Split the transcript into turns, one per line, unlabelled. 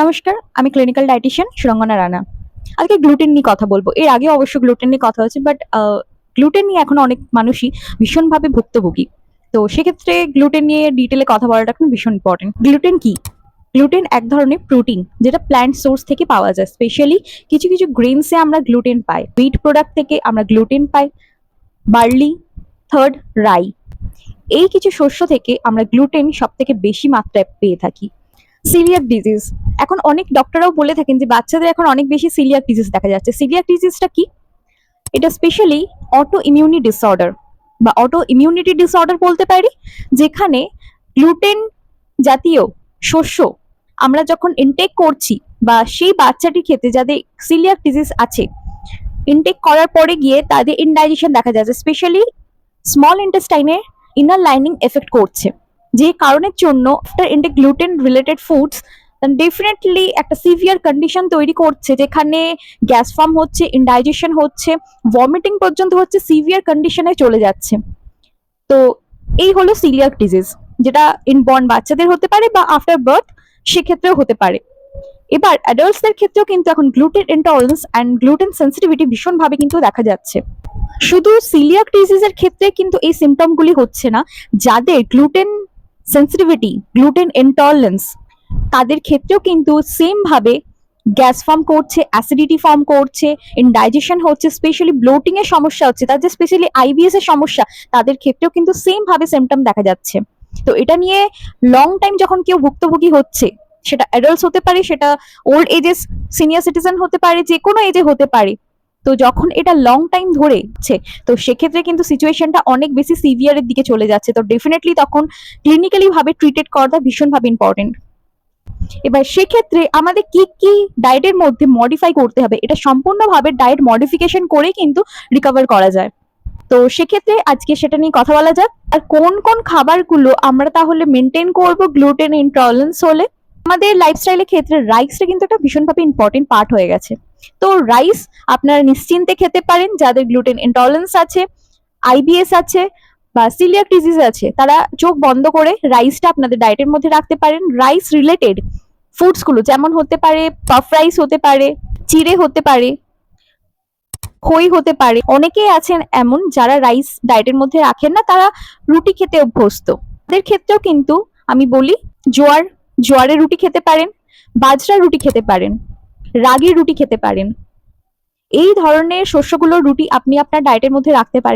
নমস্কার, আমি clinical dietician Surangana Rana. আজকে গ্লুটেন নিয়ে কথা বলবো। এর আগে অবশ্য গ্লুটেন নিয়ে কথা হয়েছে, বাট গ্লুটেন নিয়ে এখন অনেক মানুষই ভীষণভাবে ভুক্তভোগী। তো সেক্ষেত্রে গ্লুটেন নিয়ে ডিটেলে কথা বলাটা এখন ভীষণ ইম্পর্টেন্ট। গ্লুটেন কি? গ্লুটেন এক ধরনের প্রোটিন যেটা প্ল্যান্ট সোর্স থেকে পাওয়া যায়। স্পেশালি কিছু কিছু গ্রেনসে আমরা গ্লুটেন পাই। হুইট প্রোডাক্ট থেকে আমরা গ্লুটেন পাই, বার্লি, থার্ড রাই। এই কিছু শস্য থেকে আমরা গ্লুটেন সব থেকে বেশি মাত্রায় পেয়ে থাকি। সিলিয়াক ডিজিজ, এখন অনেক ডক্টররাও বলে থাকেন যে বাচ্চাদের এখন অনেক বেশি সিলিয়াক ডিজিজ দেখা যাচ্ছে। সিলিয়াক ডিজিজটা কি? এটা স্পেশালি অটো ইমিউনি ডিসঅর্ডার বা অটো ইমিউনিটি ডিসঅর্ডার বলতে পারি, যেখানে গ্লুটেন জাতীয় শস্য আমরা যখন ইনটেক করছি বা সেই বাচ্চাটি খেতে যাদের সিলিয়াক ডিজিজ আছে, ইনটেক করার পরে গিয়ে তাদের ইনডাইজেশন দেখা যাচ্ছে। স্পেশালি স্মল ইন্টেস্টাইনে ইনার লাইনিং এফেক্ট করছে, যে কারণের জন্য after intake gluten related foods definitely একটা সিভিয়ার কন্ডিশন তৈরি করছে, যেখানে গ্যাস ফর্ম হচ্ছে, ইনডাইজেশন হচ্ছে, ভমিটিং পর্যন্ত হচ্ছে, সিভিয়ার কন্ডিশনে চলে যাচ্ছে। তো এই হলো সিলিয়াক ডিজিজ, যেটা ইনবর্ন বাচ্চাদের হতে পারে বা আফটার বার্থ সেক্ষেত্রেও হতে পারে। এবার অ্যাডাল্টসদের ক্ষেত্রেও কিন্তু এখন gluten intolerance and gluten sensitivity ভীষণভাবে কিন্তু দেখা যাচ্ছে। শুধু সিলিয়াক ডিজিজের ক্ষেত্রে কিন্তু এই সিমটমগুলি হচ্ছে না, যাদের গ্লুটেন সেন্সিটিভিটি, গ্লুটেন ইনটলারেন্স, তাদের ক্ষেত্রেও কিন্তু সেম ভাবে গ্যাস ফর্ম করছে, অ্যাসিডিটি ফর্ম করছে, ইনডাইজেশন হচ্ছে, স্পেশালি ব্লোটিং এর সমস্যা হচ্ছে, তাদের স্পেশালি আইবিএস এর সমস্যা, তাদের ক্ষেত্রেও কিন্তু সেম ভাবে সিমটম দেখা যাচ্ছে। তো এটা নিয়ে লং টাইম যখন কেউ ভুক্তভোগী হচ্ছে, সেটা অ্যাডাল্টস হতে পারে, সেটা ওল্ড এজেস সিনিয়র সিটিজেন হতে পারে, যে কোনো এজে হতে পারে। তো যখন এটা লং টাইম ধরে হচ্ছে, তো সেক্ষেত্রে কিন্তু সিচুয়েশনটা অনেক বেশি সিভিয়ারের দিকে চলে যাচ্ছে। তো ডেফিনেটলি তখন ক্লিনিক্যালি ভাবে ট্রিটেড করাটা ভীষণভাবে ইম্পর্টেন্ট। এবার সেক্ষেত্রে আমাদের কি কি ডায়েটের মধ্যে মডিফাই করতে হবে, এটা সম্পূর্ণভাবে ডায়েট মডিফিকেশন করে কিন্তু রিকভার করা যায়। তো সেক্ষেত্রে আজকে সেটা নিয়ে কথা বলা যাক। আর কোন কোন খাবারগুলো আমরা তাহলে মেনটেন করব গ্লুটেন ইনটলারেন্স হলে। আমাদের লাইফস্টাইলের ক্ষেত্রে রাইসটা কিন্তু একটা ভীষণভাবে ইম্পর্টেন্ট পার্ট হয়ে গেছে। তো রাইস আপনারা নিশ্চিন্তে খেতে পারেন, যাদের গ্লুটেন ইনটলারেন্স আছে, আইবিএস আছে বা সিলিয়াক ডিজিজ আছে, তারা চোখ বন্ধ করে রাইসটা আপনাদের ডায়েটের মধ্যে রাখতে পারেন। রাইস রিলেটেড ফুডস গুলো যেমন হতে পারে পাফ রাইস, হতে পারে চিড়ে, হতে পারে খই, হতে পারে। অনেকেই আছেন এমন যারা রাইস ডায়েটের মধ্যে রাখেন না, তারা রুটি খেতে অভ্যস্ত। তাদের ক্ষেত্রেও কিন্তু আমি বলি জোয়ারের রুটি খেতে পারেন, বাজরার রুটি খেতে পারেন, রাগির রুটি খেতে পারেন। এই ধরনের শস্যগুলোর রুটি আপনি আপনার ডায়েটের মধ্যে রাখতে পারেন।